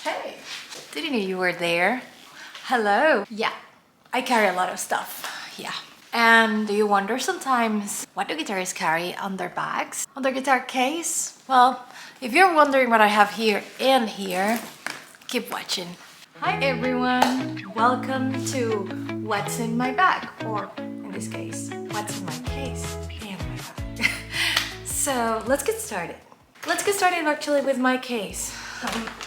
Hey, didn't know you were there. Hello. Yeah, I carry a lot of stuff. Yeah. And do you wonder sometimes what do guitarists carry on their bags? On their guitar case? Well, if you're wondering what I have here and here, keep watching. Hi everyone, welcome to What's in My Bag, or in this case, What's in My Case and my bag. So let's get started. Let's get started actually with my case.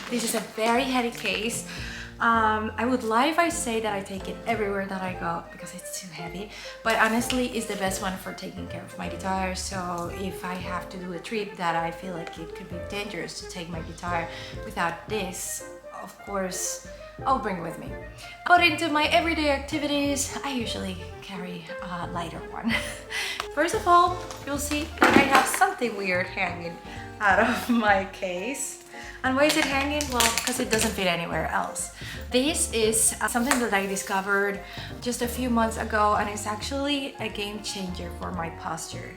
This is a very heavy case. I would lie if I say that I take it everywhere that I go because it's too heavy, but honestly it's the best one for taking care of my guitar. So if I have to do a trip that I feel like it could be dangerous to take my guitar without this, of course I'll bring it with me. But into my everyday activities, I usually carry a lighter one. First of all, you'll see that I have something weird hanging out of my case. And why is it hanging? Well, because it doesn't fit anywhere else. This is something that I discovered just a few months ago, and it's actually a game changer for my posture.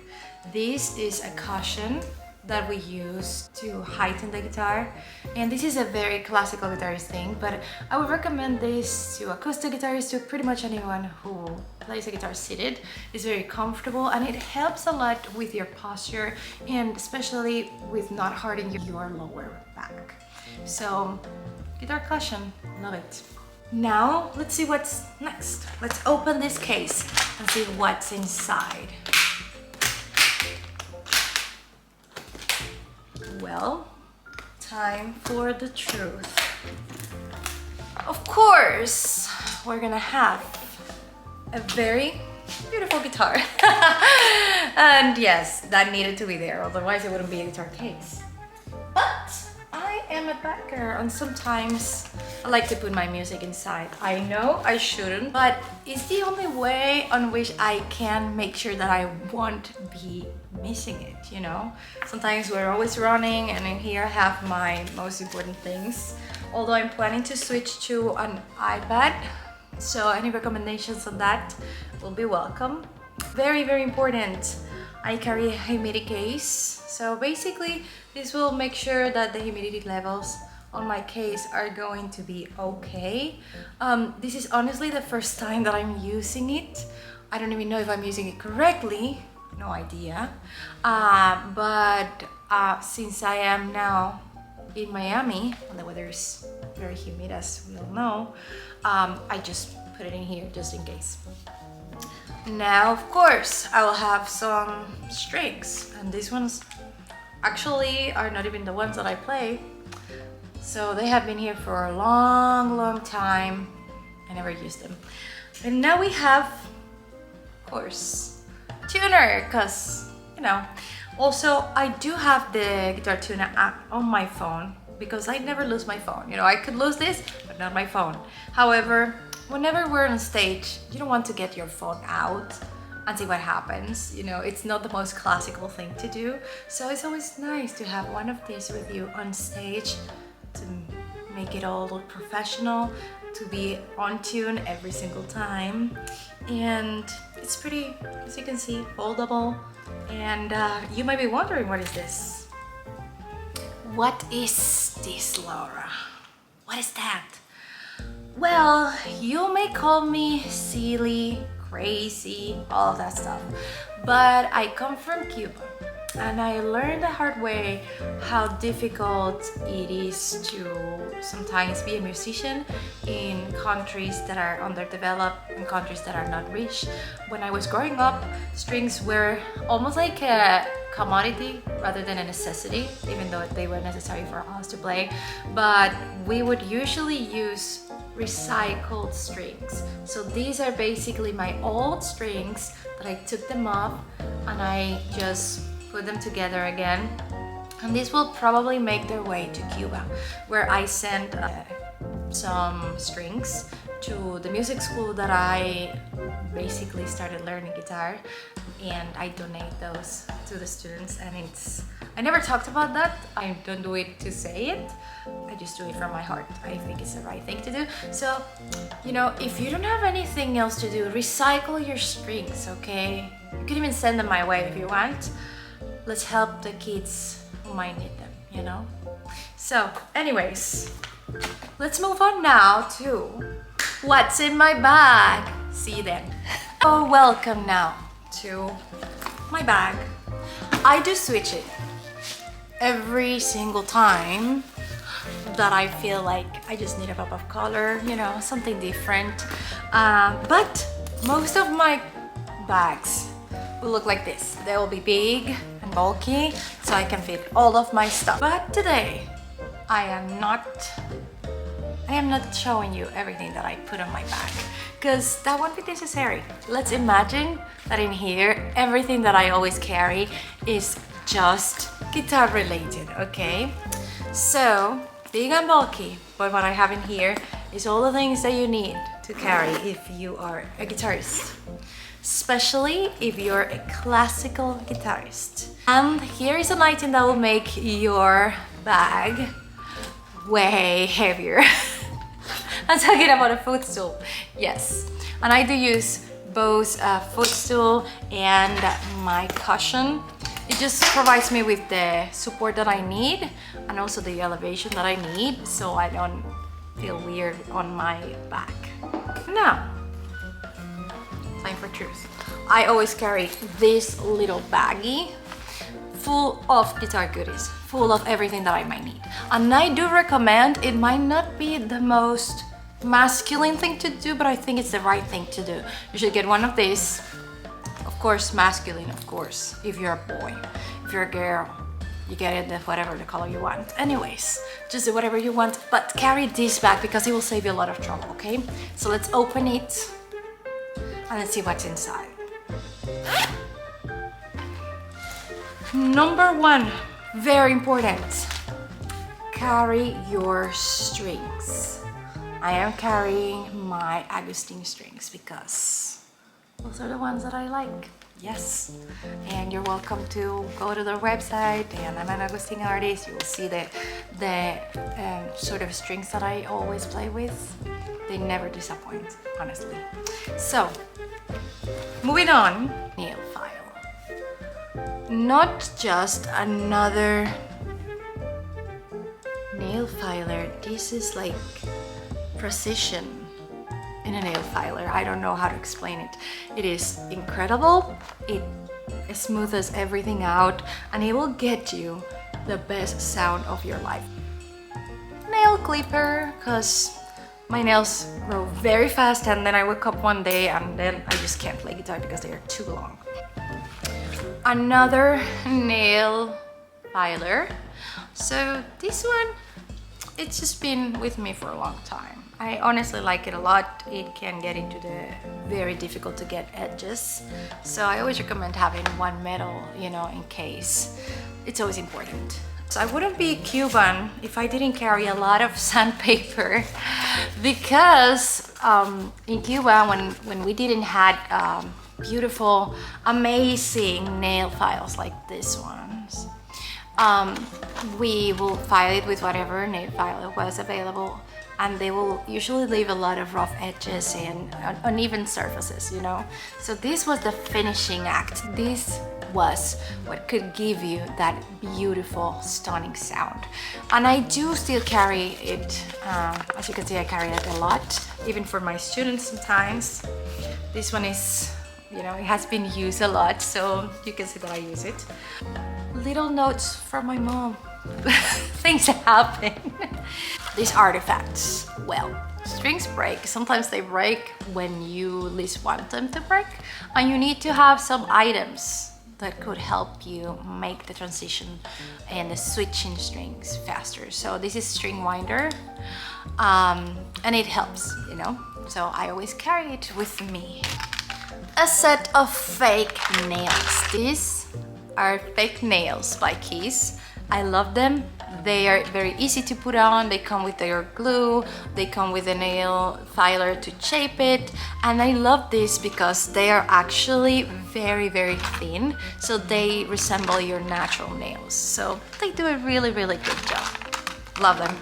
This is a cushion that we use to heighten the guitar, and this is a very classical guitarist thing, but I would recommend this to acoustic guitarists, to pretty much anyone who plays a guitar seated. It's very comfortable and it helps a lot with your posture, and especially with not hurting your lower back. So guitar cushion, love it. Now let's see what's next. Let's open this case and see what's inside. Well, time for the truth. Of course, we're gonna have a very beautiful guitar. And yes, that needed to be there, otherwise it wouldn't be a guitar case. But I am a backer, and sometimes I like to put my music inside. I know I shouldn't, but it's the only way on which I can make sure that I won't be missing it, you know? Sometimes we're always running, and in here I have my most important things. Although I'm planning to switch to an iPad, so any recommendations on that will be welcome. Very, very important. I carry a humidity case, so basically this will make sure that the humidity levels on my case are going to be okay. This is honestly the first time that I'm using it. I don't even know if I'm using it correctly, no idea. But since I am now in Miami and the weather is very humid, as we all know, I just put it in here just in case. Now, of course, I will have some strings, and these ones actually are not even the ones that I play. So they have been here for a long time. I never used them. And now we have, of course, tuner, because, you know. Also, I do have the Guitar Tuner app on my phone because I never lose my phone. You know, I could lose this, but not my phone. However, whenever we're on stage, you don't want to get your phone out and see what happens. You know, it's not the most classical thing to do. So it's always nice to have one of these with you on stage to make it all look professional, to be on tune every single time. And it's pretty, as you can see, foldable. And you might be wondering, what is this? What is this, Laura? What is that? Well, you may call me silly, crazy, all of that stuff, but I come from Cuba, and I learned the hard way how difficult it is to sometimes be a musician in countries that are underdeveloped, in countries that are not rich. When I was growing up, strings were almost like a commodity rather than a necessity, even though they were necessary for us to play. But we would usually use recycled strings. So these are basically my old strings that I took them off and I just put them together again. And these will probably make their way to Cuba, where I sent some strings to the music school that I basically started learning guitar, and I donate those to the students. And I never talked about that. I don't do it to say it. I just do it from my heart. I think it's the right thing to do. So, you know, if you don't have anything else to do, recycle your strings, okay? You can even send them my way if you want. Let's help the kids who might need them, you know? So, anyways, let's move on now to what's in my bag. See you then. Oh, welcome now to my bag. I do switch it every single time that I feel like I just need a pop of color, you know, something different. But most of my bags will look like this. They will be big and bulky, so I can fit all of my stuff. But today, I am not showing you everything that I put on my bag, because that won't be necessary. Let's imagine that in here, everything that I always carry is just guitar related, okay? So, big and bulky, but what I have in here is all the things that you need to carry if you are a guitarist, especially if you're a classical guitarist. And here is an item that will make your bag way heavier. I'm talking about a footstool, yes. And I do use both a footstool and my cushion. It just provides me with the support that I need and also the elevation that I need, so I don't feel weird on my back. Now, time for truth. I always carry this little baggie full of guitar goodies, full of everything that I might need. And I do recommend, it might not be the most masculine thing to do, but I think it's the right thing to do. You should get one of these. Of course, masculine, of course, if you're a boy. If you're a girl, you get it whatever the color you want. Anyways, just do whatever you want, but carry this bag because it will save you a lot of trouble, okay? So let's open it and let's see what's inside. Number one, very important, carry your strings. I am carrying my Agustin strings because those are the ones that I like. Yes, and you're welcome to go to their website, and I'm an Agustin artist. You will see the sort of strings that I always play with. They never disappoint, honestly. So, moving on, nail file. Not just another nail filer. This is like precision in a nail filer. I don't know how to explain it. It is incredible. It smooths everything out and it will get you the best sound of your life. Nail clipper, because my nails grow very fast and then I wake up one day and then I just can't play guitar because they are too long. Another nail filer. So this one, it's just been with me for a long time. I honestly like it a lot. It can get into the very difficult to get edges. So I always recommend having one metal, you know, in case. It's always important. So I wouldn't be Cuban if I didn't carry a lot of sandpaper because in Cuba, when we didn't have beautiful, amazing nail files like this ones, we will file it with whatever nail file was available, and they will usually leave a lot of rough edges and uneven surfaces, you know. So this was the finishing act. This was what could give you that beautiful, stunning sound. And I do still carry it. As you can see, I carry it a lot, even for my students sometimes. This one is, you know, it has been used a lot, so you can see that I use it. Little notes from my mom. Things happen. These artifacts, well, strings break. Sometimes they break when you least want them to break, and you need to have some items that could help you make the transition and the switching strings faster. So this is string winder, and it helps, you know. So I always carry it with me. A set of fake nails. These are fake nails by Keys. I love them. They are very easy to put on. They come with their glue. They come with a nail filer to shape it. And I love this because they are actually very, very thin. So they resemble your natural nails. So they do a really, really good job. Love them.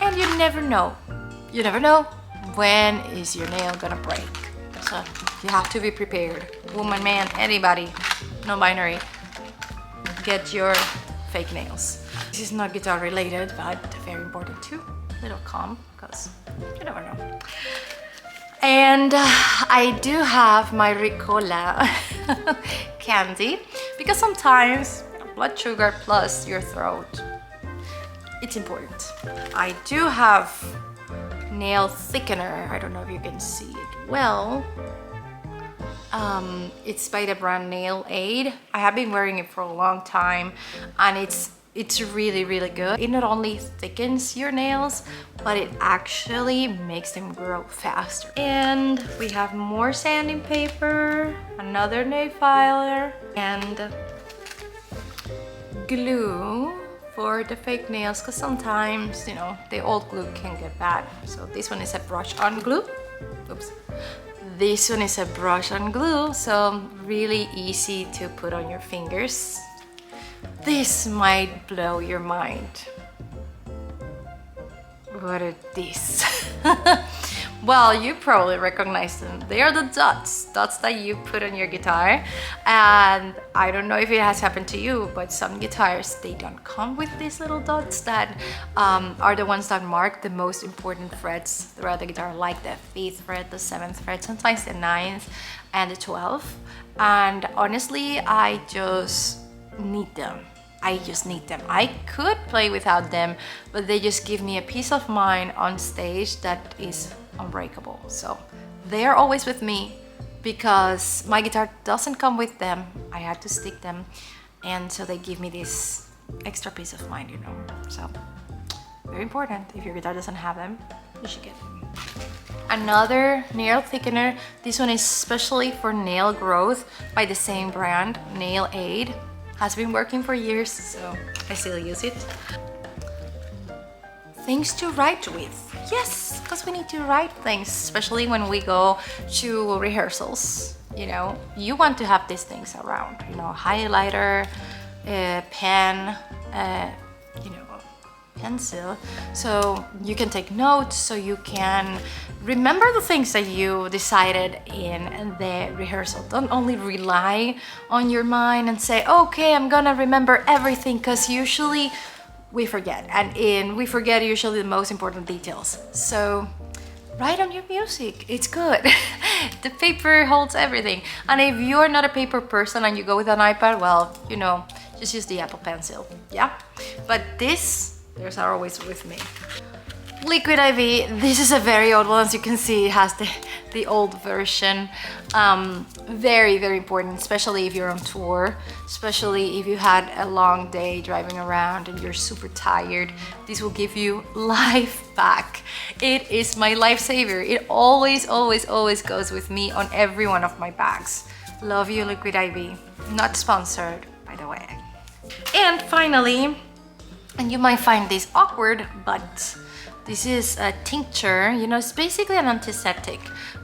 And you never know. You never know when is your nail gonna break. So you have to be prepared. Woman, man, anybody, no binary. Get your fake nails. This is not guitar related, but very important too. little comb, because you never know. And I do have my Ricola candy, because sometimes blood sugar plus your throat, it's important. I do have nail thickener. I don't know if you can see it well. It's by the brand Nail Aid. I have been wearing it for a long time, and it's really, really good. It not only thickens your nails, but it actually makes them grow faster. And we have more sanding paper, another nail filer, and glue for the fake nails, because sometimes, you know, the old glue can get bad. So this one is a brush on glue. Oops. This one is a brush on glue, so really easy to put on your fingers. This might blow your mind. What are these? Well, you probably recognize them. They are the dots that you put on your guitar. And I don't know if it has happened to you, but some guitars, they don't come with these little dots that are the ones that mark the most important frets throughout the guitar, like the 5th fret, the 7th fret, sometimes the 9th and the 12th. And honestly, I just need them. I just need them. I could play without them, but they just give me a peace of mind on stage that is unbreakable. So they are always with me, because my guitar doesn't come with them. I had to stick them, and so they give me this extra peace of mind, you know. So very important. If your guitar doesn't have them, you should get them. Another nail thickener. This one is especially for nail growth by the same brand, Nail Aid. Has been working for years, so I still use it. Things to write with. Yes, because we need to write things, especially when we go to rehearsals. You know, you want to have these things around, you know, highlighter, pen, you know, pencil, so you can take notes, so you can remember the things that you decided in the rehearsal. Don't only rely on your mind and say, okay, I'm gonna remember everything, because usually we forget, and we forget usually the most important details. So write on your music, it's good. The paper holds everything. And if you're not a paper person and you go with an iPad, well, you know, just use the Apple Pencil, yeah? But these are always with me. Liquid IV, this is a very old one. As you can see, it has the old version. Very, very important, especially if you're on tour, especially if you had a long day driving around and you're super tired. This will give you life back. It is my lifesaver. It always, always, always goes with me on every one of my bags. Love you, Liquid IV. Not sponsored, by the way. And finally, and you might find this awkward, but this is a tincture. You know, it's basically an antiseptic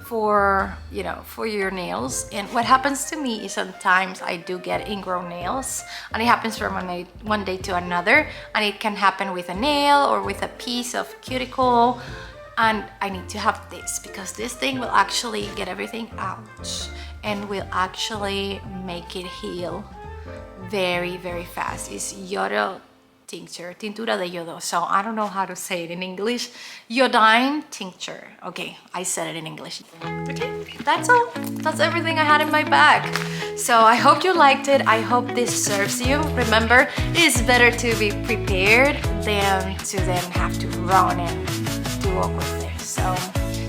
for, you know, for your nails. And what happens to me is sometimes I do get ingrown nails, and it happens from one day to another, and it can happen with a nail or with a piece of cuticle. And I need to have this, because this thing will actually get everything out and will actually make it heal very, very fast. It's yodo tincture, tintura de yodo. So I don't know how to say it in English. Iodine tincture. Okay, I said it in English. Okay, that's all. That's everything I had in my bag. So I hope you liked it. I hope this serves you. Remember, it is better to be prepared than to then have to run and do awkward things. So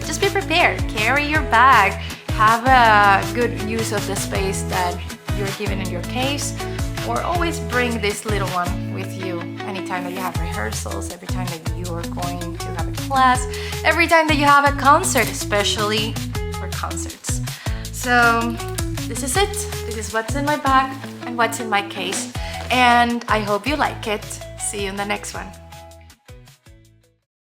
just be prepared. Carry your bag. Have a good use of the space that you're given in your case. Or always bring this little one with you anytime that you have rehearsals, every time that you are going to have a class, every time that you have a concert, especially for concerts. So this is it. This is what's in my bag and what's in my case. And I hope you like it. See you in the next one.